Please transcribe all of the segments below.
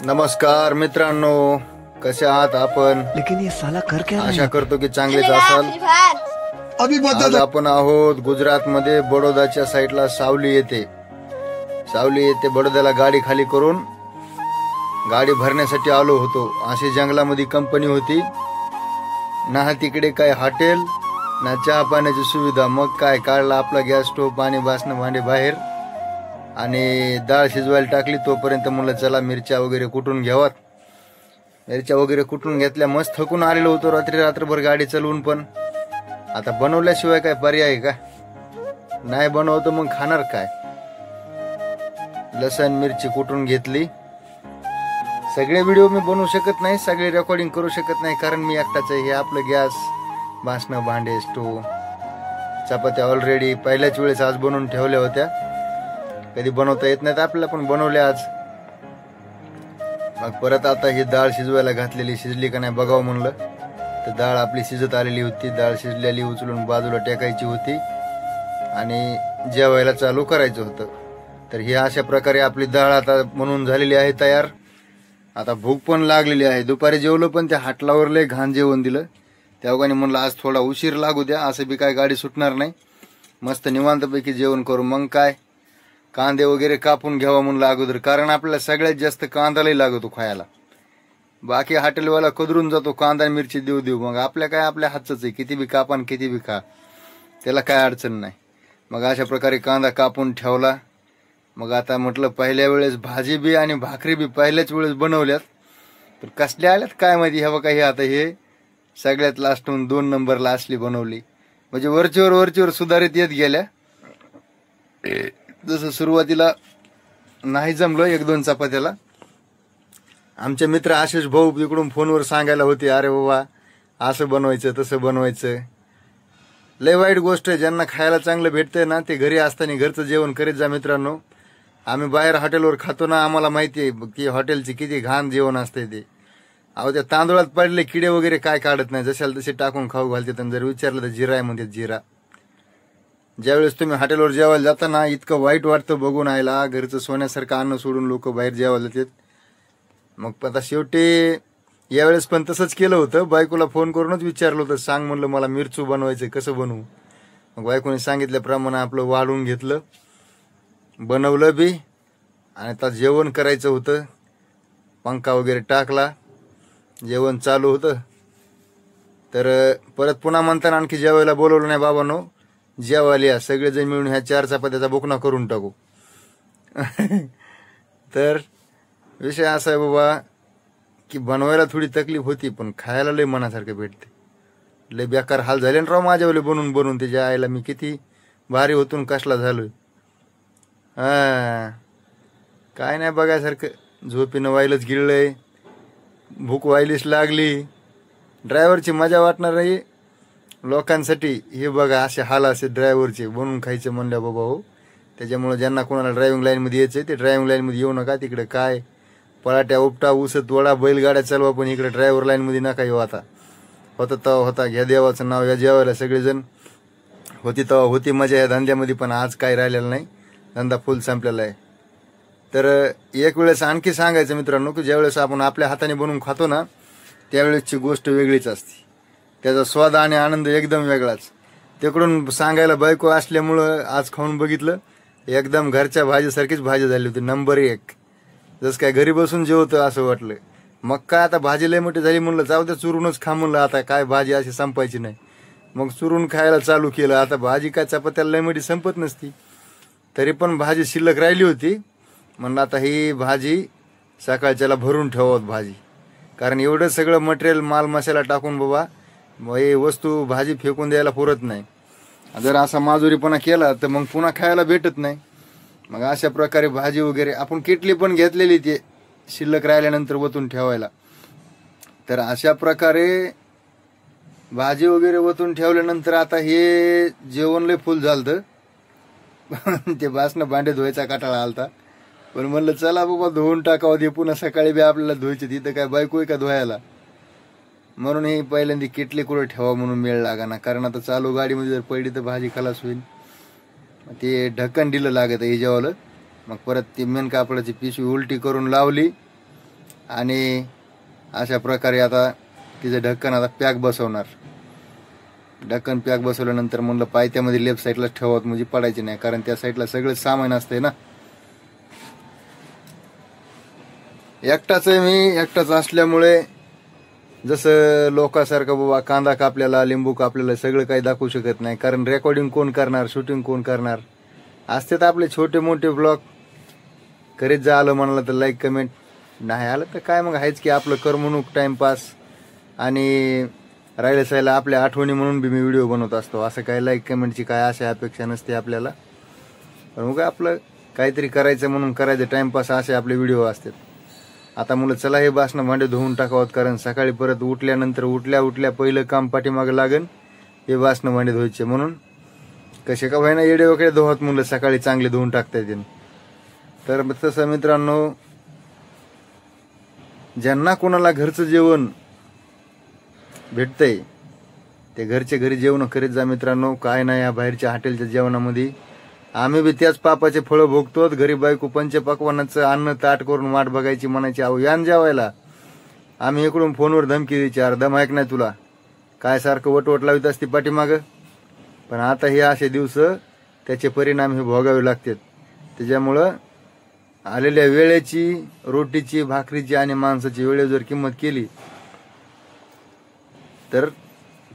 नमस्कार मित्रांनो, कसे आहात आपण? लेकिन ये साला कर क्या रहा है? आशा करतो की चांगलेच असाल. आज आपण आहोत गुजरात मध्ये बडोदाच्या साईडला सावली येते बडोद्याला गाडी खाली करून गाडी भरण्यासाठी आलो होतो. अशी जंगलामध्ये कंपनी होती ना, तिकडे काय हॉटेल ना चहा पाण्याची सुविधा. मग काय काढला आपला गॅस स्टोव्ह, पाणी बासनं भांडे बाहेर आणि डाळ शिजवायला टाकली. तोपर्यंत म्हणलं चला मिरच्या वगैरे कुटून घ्यावात. मिरच्या वगैरे कुटून घेतल्या. मस्त थकून आलेलो होतो रात्रभर गाडी चालवून. पण आता बनवल्याशिवाय काय पर्याय का? नाही बनवतो मग खाणार काय? लसण मिरची कुटून घेतली. सगळे व्हिडिओ मी बनवू शकत नाही, सगळे रेकॉर्डिंग करू शकत नाही, कारण मी एकटाच आहे. हे आपलं गॅस, बासनं भांडे, स्टोव, चपात्या ऑलरेडी पहिल्याच वेळेस आज बनवून ठेवल्या होत्या. कधी बनवता येत नाहीत आपल्याला, पण बनवले आज. मग परत आता ही डाळ शिजवायला घातलेली, शिजली का नाही बघावं म्हणलं. तर डाळ आपली शिजत आलेली होती. डाळ शिजलेली उचलून बाजूला टेकायची होती आणि जेवायला चालू करायचं होतं. तर ही अशा प्रकारे आपली डाळ आता बनवून झालेली आहे तयार. आता भूक पण लागलेली आहे. दुपारी जेवलो पण त्या हाटलावर लय घाण जेवण दिलं. त्या ओघाने म्हणलं आज थोडा उशीर लागू द्या, असं बी काय गाडी सुटणार नाही. मस्त निवांतपैकी जेवण करू. मग काय कांदे वगैरे कापून घ्यावा म्हणलं अगोदर, कारण आपल्याला सगळ्यात जास्त कांदालाही लागतो खायला. बाकी हॉटेलवाला कदरून जातो कांदा मिरची देऊ. मग आपल्या काय आपल्या हातच आहे, किती बी कापा किती बी खा, त्याला काय अडचण नाही. मग अशा प्रकारे कांदा कापून ठेवला. मग आता म्हटलं पहिल्या वेळेस भाजी बी आणि भाकरी बी पहिल्याच वेळेस बनवल्यात, पण कसल्या आल्यात काय माहिती. हे बघा, हे आता हे सगळ्यात लास्टून 2 नंबरला असली बनवली. म्हणजे वरचीवर सुधारित येत गेल्या. जसं सुरुवातीला नाही जमलं 1-2 चपात्याला. आमचे मित्र आशिष भाऊ तिकडून फोनवर सांगायला होते, अरे बाबा असं बनवायचं तसं बनवायचं. लय वाईट गोष्ट आहे. ज्यांना खायला चांगलं भेटतंय ना, ते घरी असताना घरचं जेवण करीत जा मित्रांनो. आम्ही बाहेर हॉटेलवर खातो ना, आम्हाला माहिती आहे की हॉटेलची किती घाण जेवण असते ते. अहो त्या तांदूळात पडले किडे वगैरे काय काढत नाही, जशाला तसे टाकून खाऊ घालतात. आणि जर विचारलं तर जिरा आहे म्हणतात, जिरा. ज्यावेळेस तुम्ही हॉटेलवर जेवायला जाता ना, इतकं वाईट वाटतं बघून आयला. घरचं सोन्यासारखं अन्न सोडून लोक बाहेर जेवायला जातात. मग आता शेवटी यावेळेस पण तसंच केलं होतं. बायकोला फोन करूनच विचारलं होतं, सांग म्हणलं मला मिरचू बनवायचं, कसं बनवू. मग बायकोने सांगितल्याप्रमाणे आपलं वाढून घेतलं, बनवलं बी. आणि आता जेवण करायचं होतं. पंखा वगैरे टाकला, जेवण चालू होतं. तर परत पुन्हा म्हणताना आणखी जेवायला बोलवलं नाही. बाबांनो जेवायला या, सगळेजण मिळून ह्या 4 चपात्याचा बोकना करून टाकू. तर विषय असा आहे बाबा की बनवायला थोडी तकलीफ होती, पण खायला लय मनासारखं भेटते. लय बेकार हाल झाले ना राव माझ्यावाले बनवून त्याच्या आईला. मी किती भारी होतून कसला झालोय. काय नाही बघायसारखं. झोपीनं व्हायलाच गिळलंय, भूक व्हायलीच लागली. ड्रायव्हरची मजा वाटणार नाही लोकांसाठी. हे बघा असे हाल असे ड्रायव्हरचे बनवून खायचे म्हणल्या बाबा हो. त्याच्यामुळे ज्यांना कोणाला ड्रायव्हिंग लाईनमध्ये यायचंय ते ड्रायव्हिंग लाईनमध्ये येऊ नका. तिकडे काय पळाट्या उपटा उसत वडा बैलगाड्या चालवा, पण इकडे ड्रायव्हर लाईनमध्ये नका येऊ. आता होता तेव्हा होता, घ्या देवाचं नाव, या जेवायला सगळेजण. होती तेव्हा होती मजा या धंद्यामध्ये, पण आज काय राहिलेलं नाही. धंदा फुल संपलेला आहे. तर एक वेळेस आणखी सांगायचं मित्रांनो की ज्यावेळेस आपण आपल्या हाताने बनवून खातो ना, त्यावेळेसची गोष्ट वेगळीच असते. त्याचा स्वाद आणि आनंद एकदम वेगळाच. तिकडून सांगायला बायको असल्यामुळं आज खाऊन बघितलं, एकदम घरच्या भाजीसारखीच भाजी झाली होती, नंबर 1. जसं काय घरी बसून जेवतं असं वाटलं. मग काय आता भाजी लय मोठी झाली म्हणलं जाऊ द्या चुरूनच खा म्हणलं. आता काय भाजी अशी संपायची नाही. मग चुरून खायला चालू केलं. आता भाजी काय चपात्याला लय मोठी संपत नसती, तरी पण भाजी शिल्लक राहिली होती. म्हणलं आता ही भाजी सकाळच्याला भरून ठेवावत भाजी, कारण एवढं सगळं मटेरियल माल मसाला टाकून बाबा हे वस्तू भाजी फेकून द्यायला पुरत नाही. जर असा माजुरीपणा केला तर मग पुन्हा खायला भेटत नाही. मग अशा प्रकारे भाजी वगैरे आपण किटली पण घेतलेली ते शिल्लक राहिल्यानंतर वतून ठेवायला. तर अशा प्रकारे भाजी वगैरे वतून ठेवल्यानंतर आता हे जेवण लय फुल झालतं. ते बासनं भांडे धुवायचा काटाळा आलता, पण म्हणलं चला बाबा धुवून टाकावं. ते पुन्हा सकाळी बी आपल्याला धुवायचे, तिथं काय बायको आहे का धुवायला. म्हणून हे पहिल्यांदा किटली कुठं ठेवा म्हणून मेळ लागा ना, कारण आता चालू गाडीमध्ये जर पडली तर भाजी खलास होईल. ते ढक्कन दिलं लागत हे जेवायला. मग परत ती मेन कापडाची पिशवी उलटी करून लावली आणि अशा प्रकारे आता तिचं ढक्कन आता पॅक बसवणार. ढक्कन पॅक बसवल्यानंतर म्हणलं पायथ्यामध्ये लेफ्ट साईडला ठेवत म्हणजे पडायची नाही, कारण त्या साईडला सगळं सामान असतंय ना. एकटाच आहे मी, एकटाच असल्यामुळे जसं लोकांसारखं बाबा कांदा कापल्याला लिंबू कापल्याला सगळं काही दाखवू शकत नाही, कारण रेकॉर्डिंग कोण करणार, शूटिंग कोण करणार. असतात आपले छोटे मोठे ब्लॉग करीत जा. आलं म्हणाला तर लाईक कमेंट, नाही आलं तर काय मग आहेच की आपलं करमणूक टाइमपास. आणि राहिलं सायला आपल्या आठवणी म्हणून बी मी व्हिडिओ बनवत असतो. असं काय लाईक कमेंटची काय अशा अपेक्षा नसते आपल्याला, पण मग आपलं काहीतरी करायचं म्हणून करायचं टाइमपास असे आपले व्हिडिओ असतात. आता मुलं चला हे बासनं भांडे धुवून टाकावत, कारण सकाळी परत उठल्यानंतर उठल्या पहिलं काम पाठीमागं लागन हे बासनं भांडे धुवायचे. म्हणून कसे का व्हायना येडे वगैरे धुवत मुलं सकाळी चांगले धुवून टाकता येते. तर तसं मित्रांनो, ज्यांना कोणाला घरचं जेवण भेटतंय ते घरचे घरी जेवण करीत जा मित्रांनो. काय नाही या बाहेरच्या हॉटेलच्या जेवणामध्ये आम्ही बी त्याच पापाचे फळं भोगतो. गरीब बायको पंचपक्वानाचं अन्न ताट करून वाट बघायची, म्हणायची अहो यान जेवायला. आम्ही इकडून फोनवर धमकी द्यायची, अरे दम ऐक नाही तुला, काय सारखं वटवट लावित असते पाठीमागं. पण आता हे असे दिवस त्याचे परिणाम हे भोगावे लागतात. त्याच्यामुळं आलेल्या वेळेची, रोटीची, भाकरीची आणि माणसाची वेळेवर जर किंमत केली तर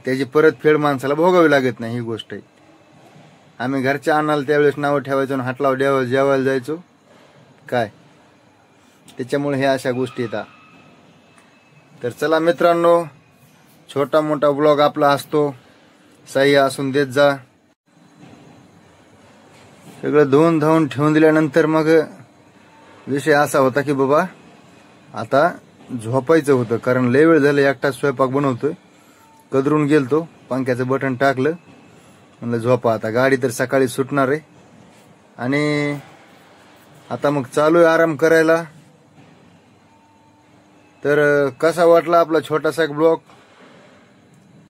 त्याची परतफेड माणसाला भोगावी लागत नाही. ही गोष्ट आहे. आम्ही घरच्या अन्नाला त्यावेळेस नावं ठेवायचो आणि हाटलावर जेवायला जायचो काय. त्याच्यामुळे हे अशा गोष्टी येतात. तर चला मित्रांनो, छोटा मोठा ब्लॉग आपला असतो, सही असून देत जा. सगळं धुवून धावून ठेवून दिल्यानंतर मग विषय असा होता की बाबा आता झोपायचं होतं, कारण लय वेळ झालं एकटाच स्वयंपाक बनवतोय. कदरून गेलतो, पंख्याचं बटन टाकलं, म्हणलं झोपा आता. गाडी तर सकाळी सुटणार आहे आणि आता मग चालू आहे आराम करायला. तर कसा वाटला आपला छोटासा एक ब्लॉग